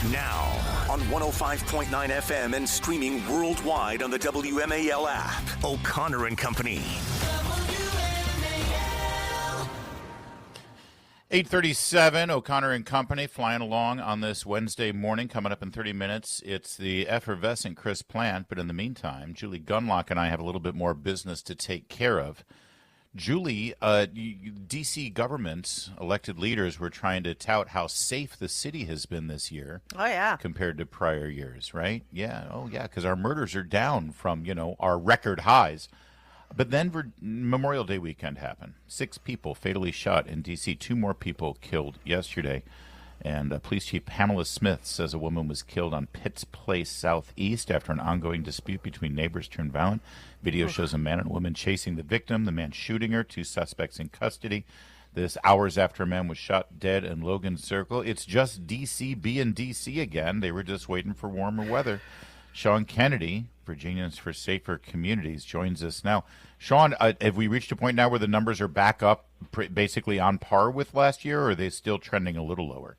Now, on 105.9 FM and streaming worldwide on the WMAL app, O'Connor and Company. 8:37, O'Connor and Company flying along on this Wednesday morning. Coming up in 30 minutes, it's the effervescent Chris Plant. But in the meantime, Julie Gunlock and I have a little bit more business to take care of. Julie, D.C. government's elected leaders were trying to tout how safe the city has been this year. Oh, yeah. Compared to prior years, right? Yeah, oh, yeah, because our murders are down from, our record highs. But then Memorial Day weekend happened. 6 people fatally shot in D.C., 2 more people killed yesterday. And Police Chief Pamela Smith says a woman was killed on Pitts Place Southeast after an ongoing dispute between neighbors turned violent. Video shows a man and a woman chasing the victim, the man shooting her, 2 suspects in custody. This hours after a man was shot dead in Logan Circle. It's just D.C. being D.C. again. They were just waiting for warmer weather. Sean Kennedy, Virginians for Safer Communities, joins us now. Sean, have we reached a point now where the numbers are back up basically on par with last year, or are they still trending a little lower?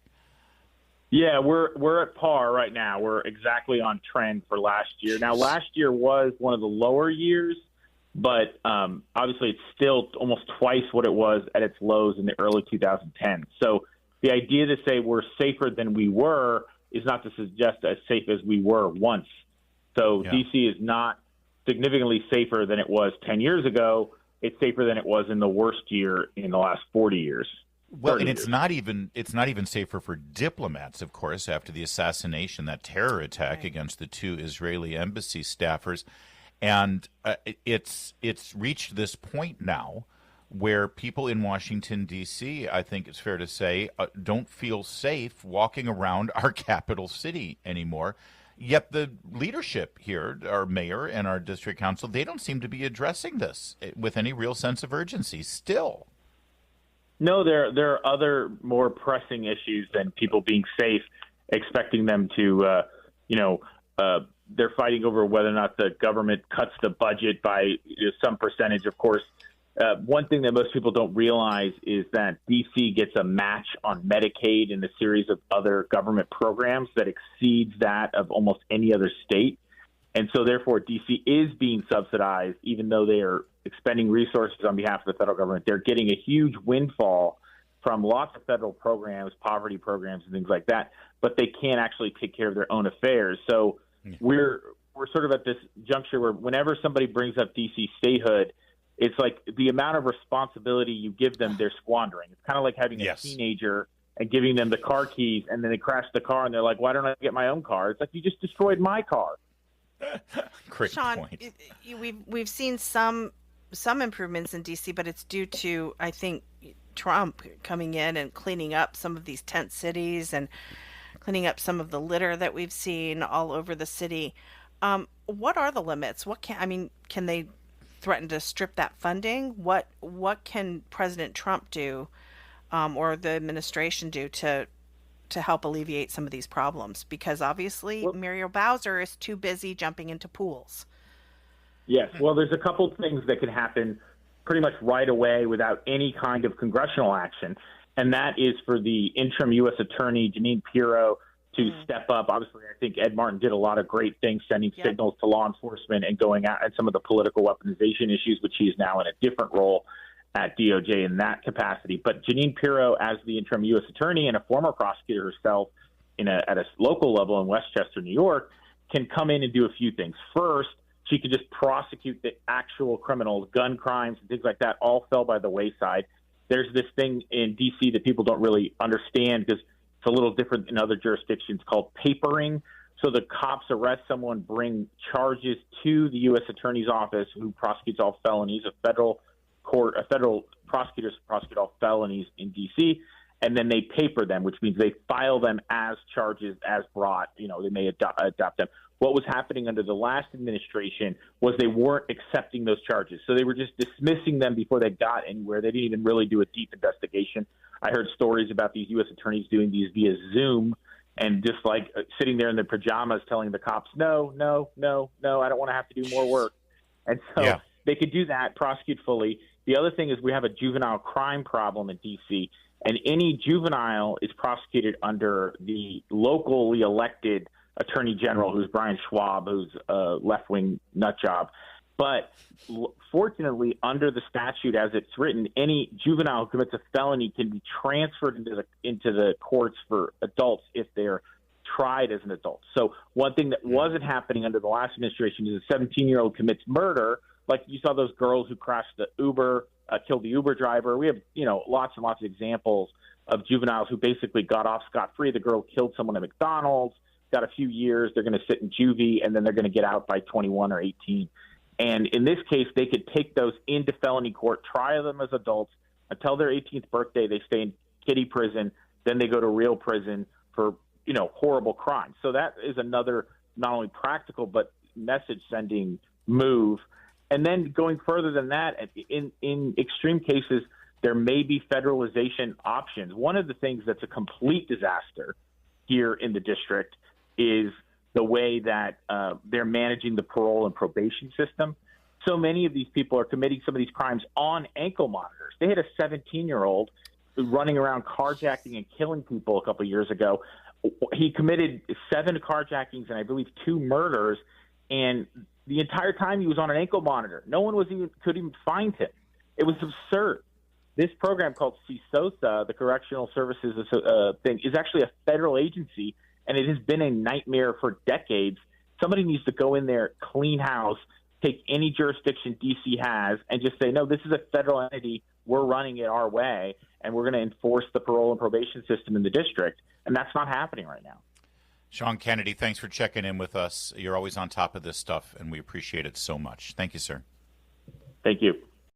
Yeah, we're at par right now. We're exactly on trend for last year. Now, last year was one of the lower years, but obviously it's still almost twice what it was at its lows in the early 2010s. So the idea to say we're safer than we were is not to suggest as safe as we were once. So yeah. D.C. is not significantly safer than it was 10 years ago. It's safer than it was in the worst year in the last 40 years. Well, and it's not even safer for diplomats, of course, after the assassination, that terror attack against the 2 Israeli embassy staffers. And it's reached this point now where people in Washington, D.C., I think it's fair to say, don't feel safe walking around our capital city anymore. Yet the leadership here, our mayor and our district council, they don't seem to be addressing this with any real sense of urgency still. No, there are other more pressing issues than people being safe, expecting them to, they're fighting over whether or not the government cuts the budget by some percentage, of course. One thing that most people don't realize is that D.C. gets a match on Medicaid and a series of other government programs that exceeds that of almost any other state. And so, therefore, D.C. is being subsidized, even though they are expending resources on behalf of the federal government. They're getting a huge windfall from lots of federal programs, poverty programs, and things like that, but they can't actually take care of their own affairs. So we're sort of at this juncture where whenever somebody brings up D.C. statehood, it's like the amount of responsibility you give them, they're squandering. It's kind of like having a teenager and giving them the car keys, and then they crash the car, and they're like, why don't I get my own car? It's like, you just destroyed my car. Great Sean, point. We've seen some improvements in D.C., but it's due to, I think, Trump coming in and cleaning up some of these tent cities and cleaning up some of the litter that we've seen all over the city. What are the limits? Can they threaten to strip that funding? What can President Trump do, or the administration do to help alleviate some of these problems? Because obviously Muriel Bowser is too busy jumping into pools. Yes. Well, there's a couple things that can happen pretty much right away without any kind of congressional action. And that is for the interim U.S. Attorney, Jeanine Pirro, to step up. Obviously, I think Ed Martin did a lot of great things, sending signals to law enforcement and going out at some of the political weaponization issues, which he is now in a different role at DOJ in that capacity. But Jeanine Pirro, as the interim U.S. Attorney and a former prosecutor herself at a local level in Westchester, New York, can come in and do a few things. First, she could just prosecute the actual criminals, gun crimes, and things like that all fell by the wayside. There's this thing in D.C. that people don't really understand because it's a little different in other jurisdictions called papering. So the cops arrest someone, bring charges to the U.S. Attorney's Office, who prosecutes all felonies, a federal prosecutors prosecute all felonies in D.C., and then they paper them, which means they file them as charges as brought. They may adopt them. What was happening under the last administration was they weren't accepting those charges. So they were just dismissing them before they got anywhere. They didn't even really do a deep investigation. I heard stories about these U.S. attorneys doing these via Zoom and just like sitting there in their pajamas telling the cops, no, I don't want to have to do more work. And so they could do that, prosecute fully. The other thing is we have a juvenile crime problem in D.C., And any juvenile is prosecuted under the locally elected attorney general, who's Brian Schwab, who's a left-wing nut job. But fortunately, under the statute as it's written, any juvenile who commits a felony can be transferred into the courts for adults if they're tried as an adult. So one thing that wasn't happening under the last administration is a 17-year-old commits murder, like you saw those girls who crashed the Uber, killed the Uber driver. We have, lots and lots of examples of juveniles who basically got off scot-free. The girl killed someone at McDonald's, got a few years. They're going to sit in juvie, and then they're going to get out by 21 or 18. And in this case, they could take those into felony court, try them as adults until their 18th birthday. They stay in kiddie prison. Then they go to real prison for, horrible crimes. So that is another not only practical but message-sending move. And then going further than that, in extreme cases, there may be federalization options. One of the things that's a complete disaster here in the district is the way that they're managing the parole and probation system. So many of these people are committing some of these crimes on ankle monitors. They had a 17-year-old running around carjacking and killing people a couple of years ago. He committed 7 carjackings and I believe 2 murders, and the entire time he was on an ankle monitor. No one could even find him. It was absurd. This program called CSOSA, the Correctional Services thing, is actually a federal agency, and it has been a nightmare for decades. Somebody needs to go in there, clean house, take any jurisdiction D.C. has, and just say, no, this is a federal entity. We're running it our way, and we're going to enforce the parole and probation system in the district. And that's not happening right now. Sean Kennedy, thanks for checking in with us. You're always on top of this stuff, and we appreciate it so much. Thank you, sir. Thank you.